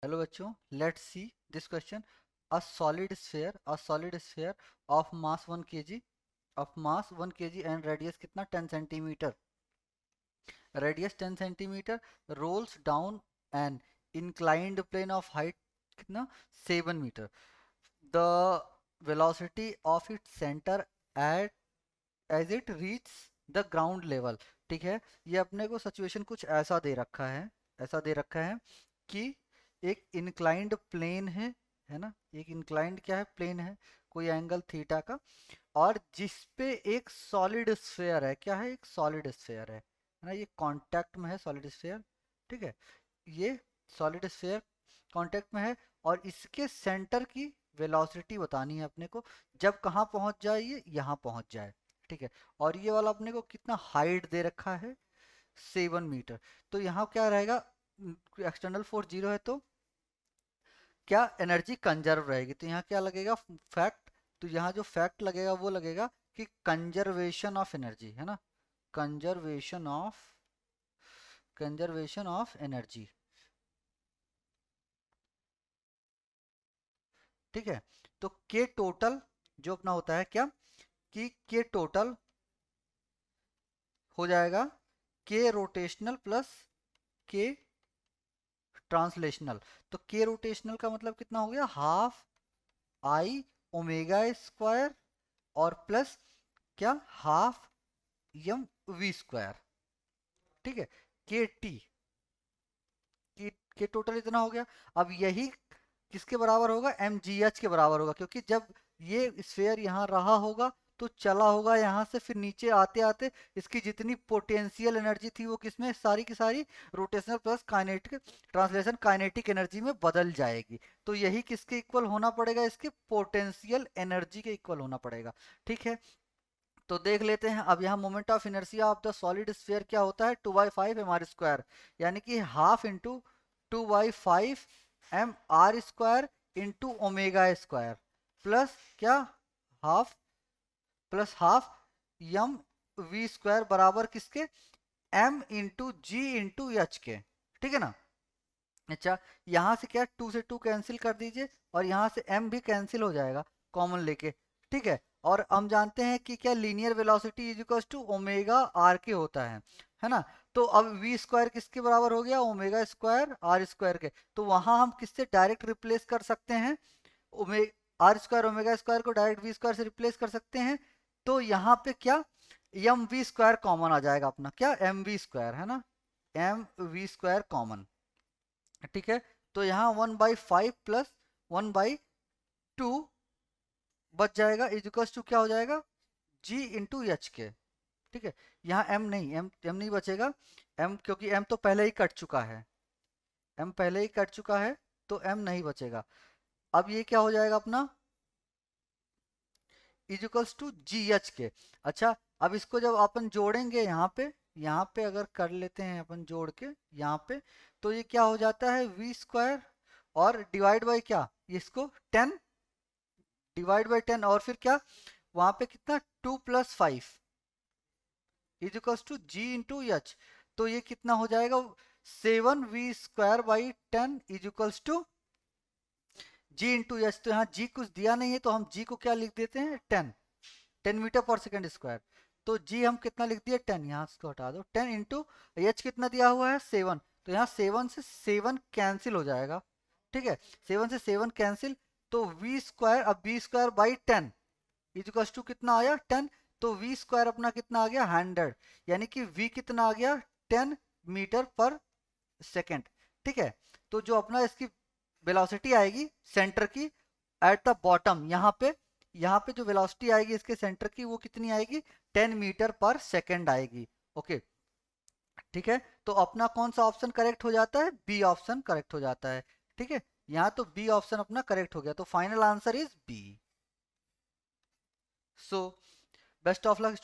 Hello बच्चों, let's see this question. A solid sphere of mass 1 kg and radius कितना 10 centimetre. Radius 10 centimetre rolls down an inclined plane of height कितना 7 metre. The velocity of its centre at as it reach the ground level. ठीक है, ये अपने को situation कुछ ऐसा दे रखा है कि एक इंक्लाइंड प्लेन है ना. एक इंक्लाइंड क्या है, प्लेन है, कोई एंगल थीटा का, और जिस पे एक सॉलिड स्फेयर है. क्या है, एक सॉलिड स्फेयर है ना. ये कांटेक्ट में है सॉलिड स्फेयर. ठीक है, ये सॉलिड स्फेयर कांटेक्ट में है और इसके सेंटर की वेलोसिटी बतानी है अपने को. जब कहाँ पहुंच जाए, ये यहाँ पहुंच जाए. ठीक है, और ये वाला अपने को कितना हाइट दे रखा है 7 मीटर. तो यहाँ क्या रहेगा, एक्सटर्नल फोर्स 0 है तो क्या एनर्जी कंजर्व रहेगी. तो यहाँ क्या लगेगा, फैक्ट. तो यहाँ जो फैक्ट लगेगा वो लगेगा कि कंजर्वेशन ऑफ एनर्जी है ना. Conservation of energy. ठीक है, तो के टोटल जो अपना होता है क्या, कि के टोटल हो जाएगा के रोटेशनल प्लस के ट्रांसलेशनल. तो के रोटेशनल का मतलब कितना हो गया, हाफ आई ओमेगा स्क्वायर और प्लस क्या, हाफ एम वी स्क्वायर. ठीक है, के टी के टोटल इतना हो गया. अब यही किसके बराबर होगा, एम जी एच के बराबर होगा, क्योंकि जब ये स्फेयर यहाँ रहा होगा तो चला होगा यहाँ से, फिर नीचे आते आते इसकी जितनी पोटेंशियल एनर्जी थी वो किसमें, सारी की सारी rotational plus kinetic translation kinetic energy में बदल जाएगी. तो यही किसके इक्वल होना पड़ेगा, इसके पोटेंशियल एनर्जी के इक्वल होना पड़ेगा. ठीक है, तो देख लेते हैं. अब यहाँ moment of inertia of the solid sphere क्या होता है, 2/5 mr², यानी कि half into 2/5 mr² into omega square plus क्या, half plus half M V square बराबर किसके, M into G into H के. ठीक है ना. अच्छा, यहाँ से क्या, 2 से 2 कैंसिल कर दीजिए और यहाँ से m भी कैंसिल हो जाएगा कॉमन लेके. ठीक है, और हम जानते हैं कि क्या, linear velocity is equal to omega R के होता है ना. तो अब वी स्क्वायर किसके बराबर हो गया, ओमेगा स्क्वायर आर स्क्वायर के. तो वहां हम किससे डायरेक्ट रिप्लेस कर सकते हैं, ओमे आर स्क्वायर ओमेगा स्क्वायर को डायरेक्ट वी स्क्वायर से रिप्लेस कर सकते हैं. तो यहाँ पे क्या, एम वी स्क्वायर कॉमन आ जाएगा अपना, क्या, एम वी स्क्वायर है ना, एम वी स्क्वायर कॉमन. ठीक है, तो यहाँ 1/5 प्लस 1/2 बच जाएगा, इज इक्वल टू क्या हो जाएगा, जी इंटू एच के. ठीक है, यहाँ एम नहीं बचेगा. एम क्योंकि एम तो पहले ही कट चुका है, एम पहले ही कट चुका है, तो एम नहीं बचेगा. अब ये क्या हो जाएगा अपना, is equals to g h के. अच्छा, अब इसको जब अपन जोड़ेंगे यहाँ पे अगर कर लेते हैं अपन जोड़ के यहाँ पे, तो ये क्या हो जाता है, वी स्क्वायर और डिवाइड बाई क्या, इसको 10 डिवाइड बाई 10 और फिर क्या, वहां पे कितना, 2 + 5 is equals to g into h. तो ये कितना हो जाएगा, 7 v² by 10 is equals to g into h. तो यहाँ जी कुछ दिया नहीं है तो हम जी को क्या लिख देते हैं, 10 मीटर पर सेकेंड स्क्वायर. तो जी हम कितना लिख दिए, 10. यहाँ से हटा दो, 10 इंटू एच कितना दिया हुआ है, 7. तो यहाँ 7 से 7 कैंसिल हो जाएगा. ठीक है, 7 से 7 कैंसिल. तो वी स्क्वायर, अब v square by 10 is equal to कितना आया, 10. तो वी स्क्वायर अपना कितना आ गया, 100. यानी कि वी कितना आ गया, 10 मीटर पर सेकेंड. ठीक है, तो जो अपना इसकी वेलोसिटी आएगी सेंटर की एट द बॉटम, यहाँ पे जो वेलोसिटी आएगी इसके सेंटर की वो कितनी आएगी, 10 मीटर पर सेकेंड आएगी. ओके, ठीक है, तो अपना कौन सा ऑप्शन करेक्ट हो जाता है, बी ऑप्शन करेक्ट हो जाता है. ठीक है, यहाँ तो बी ऑप्शन अपना करेक्ट हो गया, तो final answer is B. So best of luck.